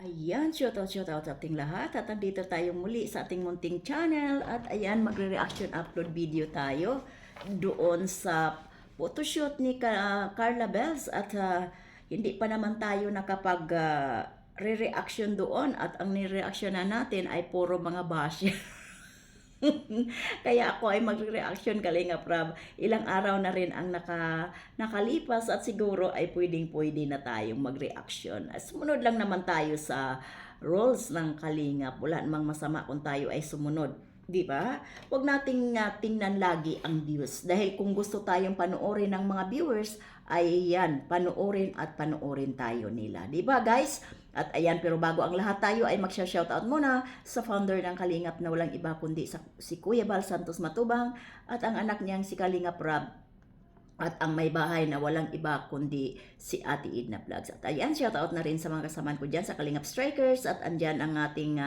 Ayan, shoutout sa ating lahat at andito tayo muli sa ating munting channel at ayan, magre-reaction upload video tayo doon sa photoshoot ni Carla Bells at hindi pa naman tayo nakapag re-reaction doon at ang ni-reaction na natin ay puro mga bash. Kaya ako ay magre-reaction Kalinga Prab. Ilang araw na rin ang nakalipas at siguro ay pwedeng-pwede na tayong mag-reaction. Sumunod lang naman tayo sa rules ng Kalingap. Wala namang masama kung tayo ay sumunod. Di ba? Huwag nating tingnan lagi ang views. Dahil kung gusto tayong panoorin ng mga viewers, ay yan, panoorin at panoorin tayo nila. Di ba guys? At ayan, pero bago ang lahat tayo ay magsha-shoutout muna sa founder ng Kalingap na walang iba kundi si Kuya Bal Santos Matubang at ang anak niyang si Kalingap Rab at ang may bahay na walang iba kundi si Ate Edna Vlogs. At ayan, shoutout na rin sa mga kasamaan ko dyan sa Kalingap Strikers at andyan ang ating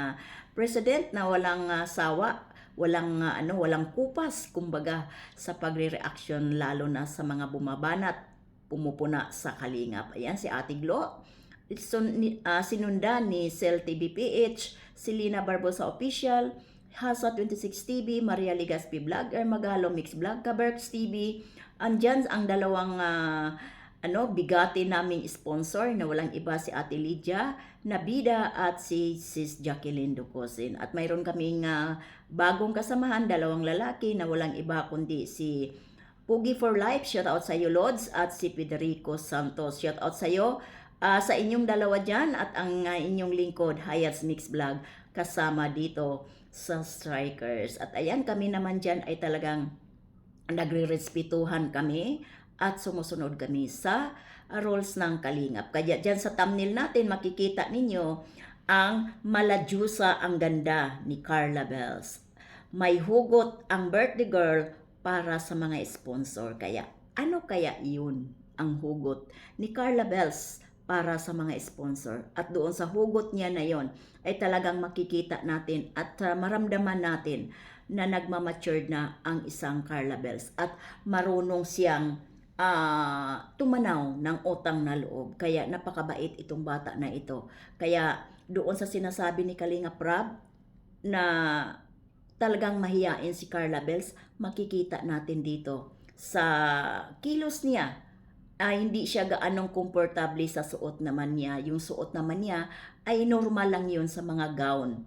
president na walang sawa, walang kupas, kumbaga sa pagre-reaction lalo na sa mga bumabanat, pumupuna sa Kalingap. Ayan, si Ate Glo, sinundan ni Cell TV PH, si Lina Barbosa Official, Hasa 26 TV, Maria Ligaspi Vlogger, Magalo Mix Vlog, Kaberks TV. Andyan ang dalawang bigati naming sponsor na walang iba si Ate Lydia Nabida at si Sis Jacqueline Ducosin. At mayroon kaming bagong kasamahan, dalawang lalaki na walang iba kundi si Pugi for Life, shout out sa iyo Lods, at si Federico Santos, shout out sa iyo. Sa inyong dalawa dyan at ang inyong lingkod, Hayats Mix Vlog, kasama dito sa Strikers. At ayan, kami naman dyan ay talagang nagre-respetuhan kami at sumusunod kami sa rules ng Kalingap. Kaya dyan sa thumbnail natin, makikita ninyo ang maladyusa ang ganda ni Carla Bells. May hugot ang birthday girl para sa mga sponsor. Kaya ano kaya yun ang hugot ni Carla Bells para sa mga sponsor? At doon sa hugot niya na yon ay talagang makikita natin at maramdaman natin na nagmamatured na ang isang Carla Bells at marunong siyang tumanaw ng utang na loob. Kaya napakabait itong bata na ito. Kaya doon sa sinasabi ni Kalinga Prab na talagang mahiyain si Carla Bells, makikita natin dito sa kilos niya. Hindi siya gaanong komportable sa suot naman niya. Yung suot naman niya ay normal lang yun sa mga gown.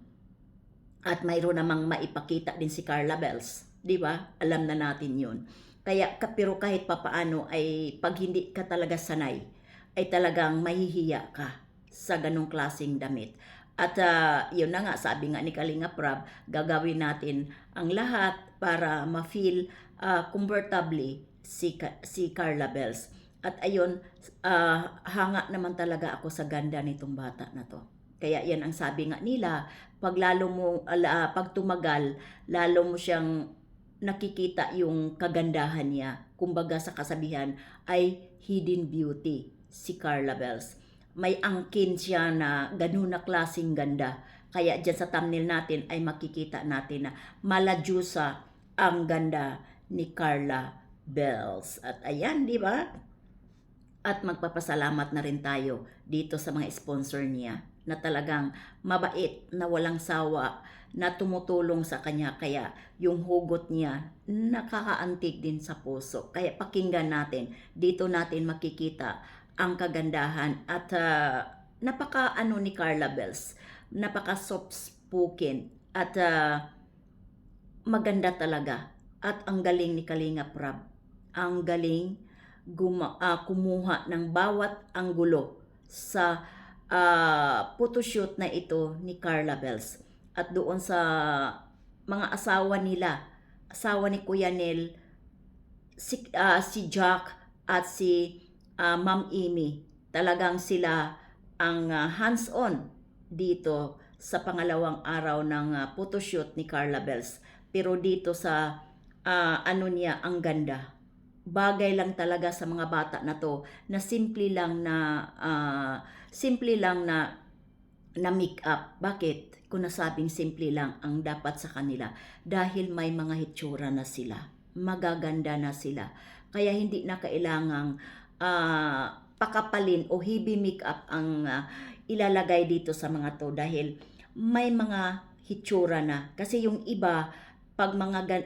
At mayroon namang maipakita din si Carla Bells. Di ba? Alam na natin yun. Kaya pero kahit papaano ay pag hindi ka talaga sanay, ay talagang mahihiya ka sa ganong klaseng damit. At yun na nga, sabi nga ni Kalinga Prab, gagawin natin ang lahat para ma-feel comfortably si Carla Bells. At ayun, hanga naman talaga ako sa ganda nitong bata na to. Kaya yan ang sabi nga nila, pag tumagal, lalo mo siyang nakikita yung kagandahan niya. Kumbaga sa kasabihan ay hidden beauty si Carla Bells. May angkin siya na ganun na klaseng ganda. Kaya dyan sa thumbnail natin ay makikita natin na maladyusa ang ganda ni Carla Bells. At ayan, di ba? At magpapasalamat na rin tayo dito sa mga sponsor niya na talagang mabait, na walang sawa, na tumutulong sa kanya. Kaya yung hugot niya nakakaantig din sa puso. Kaya pakinggan natin, dito natin makikita ang kagandahan at napaka ni Carla Bells, napaka soft spoken at maganda talaga. At ang galing ni Kalinga Prab, ang galing kumuha ng bawat anggulo sa photoshoot na ito ni Carla Bells. At doon sa mga asawa nila, asawa ni Kuya Nel, si Jack at si Ma'am Amy, talagang sila ang hands-on dito sa pangalawang araw ng photoshoot ni Carla Bells. Pero dito sa niya, ang ganda. Bagay lang talaga sa mga bata na to na simple lang na make up. Bakit? Kung nasabing simple lang ang dapat sa kanila, dahil may mga hitsura na sila, magaganda na sila. Kaya hindi na kailangang pakapalin o heavy make up ang ilalagay dito sa mga to dahil may mga hitsura na. Kasi yung iba, pag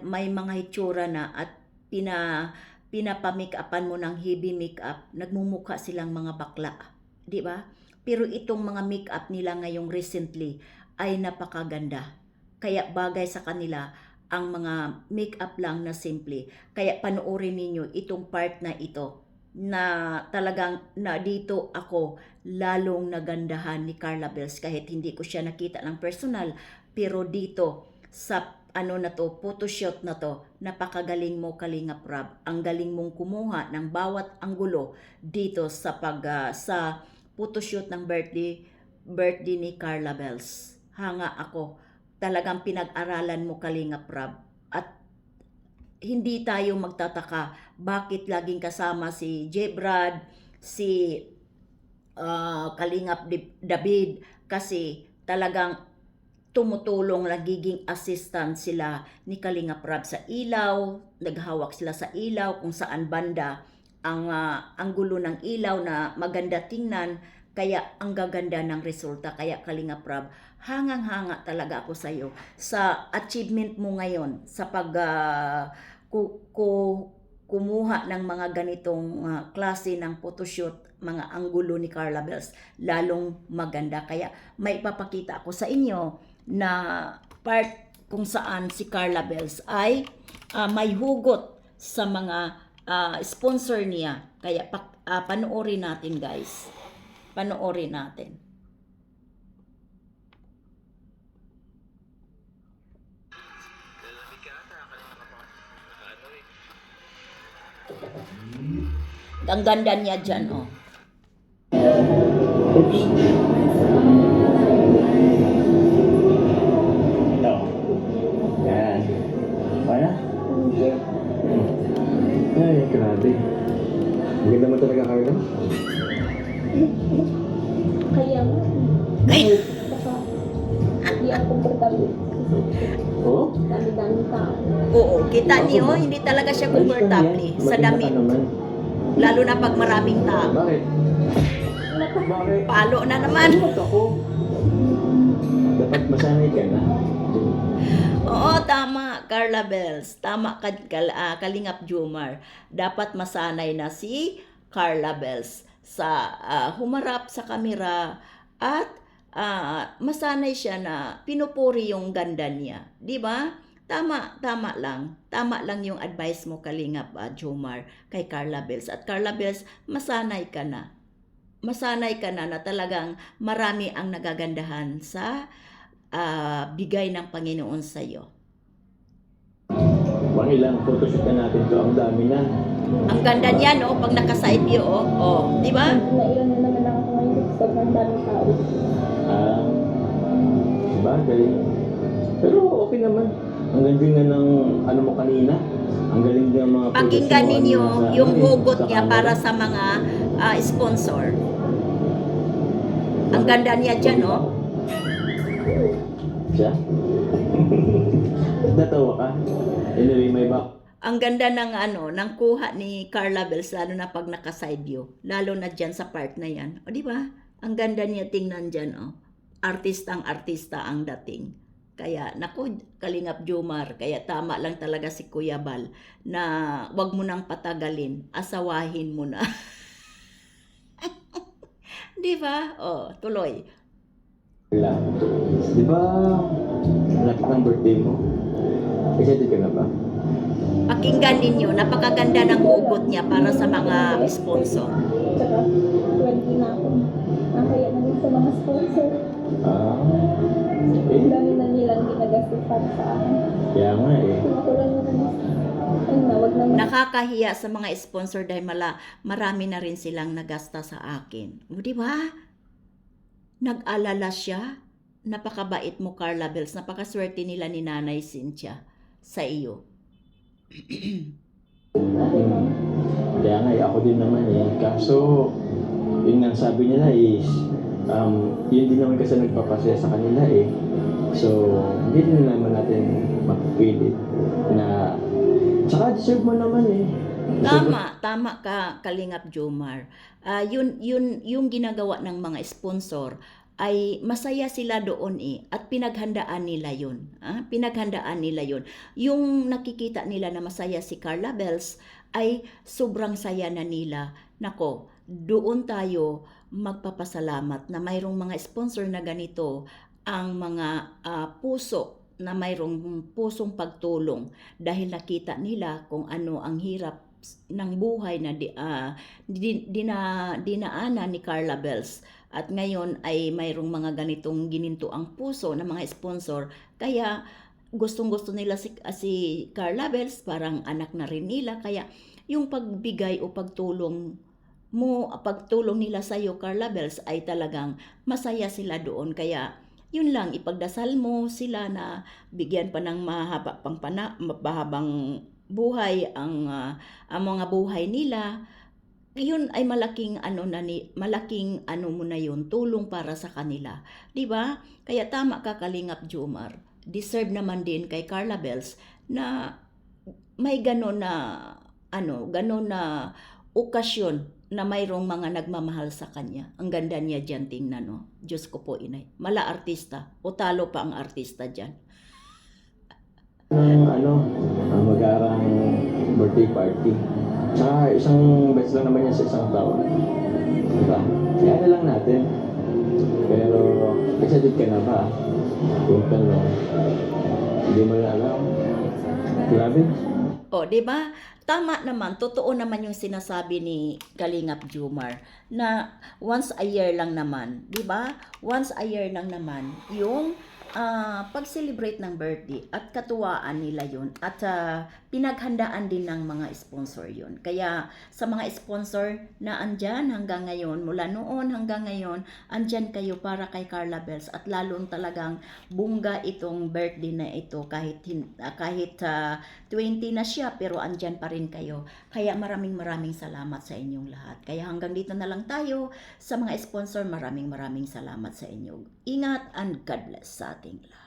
may mga hitsura na at pinapa-make-upan mo ng heavy makeup, nagmumukha silang mga bakla, di ba? Pero itong mga makeup nila ngayong recently ay napakaganda. Kaya bagay sa kanila ang mga makeup lang na simple. Kaya panoorin ninyo itong part na ito na talagang na dito ako lalong nagandahan ni Carla Bells kahit hindi ko siya nakita ng personal, pero dito sa ano na to, photoshoot na to, napakagaling mo Kalingap Rab. Ang galing mong kumuha ng bawat anggulo dito sa sa photoshoot ng birthday ni Carla Bells. Hanga ako. Talagang pinag-aralan mo Kalingap Rab. At hindi tayo magtataka bakit laging kasama si Jebrad, si Kalingap David, kasi talagang tumutulong, nagiging assistant sila ni Kalingap Rab sa ilaw, naghawak sila sa ilaw kung saan banda ang gulo ng ilaw na maganda tingnan, kaya ang gaganda ng resulta. Kaya Kalingap Rab, hangang-hanga talaga ako sa iyo sa achievement mo ngayon sa kumuha ng mga ganitong klase ng photoshoot, mga anggulo ni Carla Bells, lalong maganda. Kaya may ipapakita ako sa inyo na part kung saan si Carla Bells ay may hugot sa mga sponsor niya. Kaya panoorin natin guys. Panoorin natin. Ang ganda niya dyan, oh. Oops. No. Yan. Kaya? Ay, grabe. Ang ganda mo talaga, Carla. Kaya nga. Ay! Baka hindi ako komportable. Oo? Dami-dami tao. Oo, kita niyo, hindi talaga siya comfortable sa damit. Lalo na pag maraming tao. Bakit? Bakit? Palo na naman. Bakit ako? Dapat masanay ka na. Oo, tama, Carla Bells. Tama, Kalingap Jomar. Dapat masanay na si Carla Bells sa humarap sa kamera at masanay siya na pinupuri yung ganda niya. Di ba? Tama lang yung advice mo Kalingap Jomar kay Carla Bells. At Carla Bells, masanay ka na. Masanay ka na talagang marami ang nagagandahan sa bigay ng Panginoon sa iyo. Pang ilang photoshoot na natin to, ang dami na. Ang ganda niya, no? Pag naka-side view, oh. Oh, di ba? Nailan na naman ako ngayon. Sobrang daming tao. Bagay. Pero okay naman. Ang galing nga ng ano mo kanina. Ang galing ng mga Pakinggan ninyo yung hugot niya camera. para sa mga sponsor. Ang ganda niya dyan, no? Siya? Natawa ka? Anyway, may back. Ang ganda ng kuha ni Carla Bells, lalo na pag naka-side view. Lalo na dyan sa part na yan. O, di ba? Ang ganda niya tingnan dyan, oh. Artista ang dating. Kaya, naku, Kalingap Jomar, kaya tama lang talaga si Kuya Bal na wag mo nang patagalin, asawahin mo na. Di ba? Oh, tuloy. Di ba, lapit ng birthday mo? Excited ka na ba? Pakinggan ninyo, napakaganda ng hugot niya para sa mga sponsor. Tsaka 20 na ako. Kaya na rin sa mga sponsor. Ang dami na nilang ginagastos para sa akin. Kaya nga eh. Pinatulan mo naman. Ayun na, wag naman. Nakakahiya sa mga sponsor dahil marami na rin silang nagasta sa akin. O, di ba? Nag-alala siya. Napakabait mo, Carla Bells. Napakaswerte nila ni Nanay Cynthia sa iyo. Okay na. Kaya nga, ako din naman eh. Kaso, yun nga sabi nila is, yun din naman kasi nagpapasaya sa kanila eh. So, hindi din naman natin mapipilit na, tsaka deserve mo naman eh. Tama ka, Kalingap Jomar. Yun yung ginagawa ng mga sponsor ay masaya sila doon at pinaghandaan nila yun. Pinaghandaan nila yun. Yung nakikita nila na masaya si Carla Bells ay sobrang saya na nila. Nako, doon tayo magpapasalamat na mayroong mga sponsor na ganito ang mga puso na mayroong pusong pagtulong dahil nakita nila kung ano ang hirap ng buhay na dinaanan ni Carla Bells. At ngayon ay mayroong mga ganitong gininto ang puso ng mga sponsor. Kaya gustong-gusto nila si Carla Bells, parang anak na rin nila. Kaya yung pagbigay o pagtulong nila sa iyo, Carla Bells, ay talagang masaya sila doon. Kaya yun lang, ipagdasal mo sila na bigyan pa ng mahabang buhay ang mga buhay nila. Yun ay malaking mo na yun, tulong para sa kanila, 'di ba? Kaya tama ka, Kalingap Jomar. Deserve naman din kay Carla Bells na may ganon na okasyon na mayroong mga nagmamahal sa kanya. Ang ganda niya diyan tingnan, no. Diyos ko po, inay. Mala artista o talo pa ang artista diyan. Mag-aarang birthday party. Tsaka isang beses lang naman yan sa isang taon. Diba? Kaya na lang natin. Pero, excited ka na ba? Kung tanong, hindi mo na alam. Grabe. O, 'di ba? Tama naman, totoo naman yung sinasabi ni Kalingap Jomar na once a year lang naman, 'di ba? Once a year lang naman yung pag-celebrate ng birthday at katuwaan nila yun at pinaghandaan din ng mga sponsor yun. Kaya sa mga sponsor na andyan hanggang ngayon, mula noon hanggang ngayon, andyan kayo para kay Carla Bells at lalong talagang bungga itong birthday na ito kahit 20 na siya pero andyan pa rin kayo. Kaya maraming salamat sa inyong lahat. Kaya hanggang dito na lang tayo sa mga sponsor. Maraming salamat sa inyo. Ingat and God bless sa ating lahat.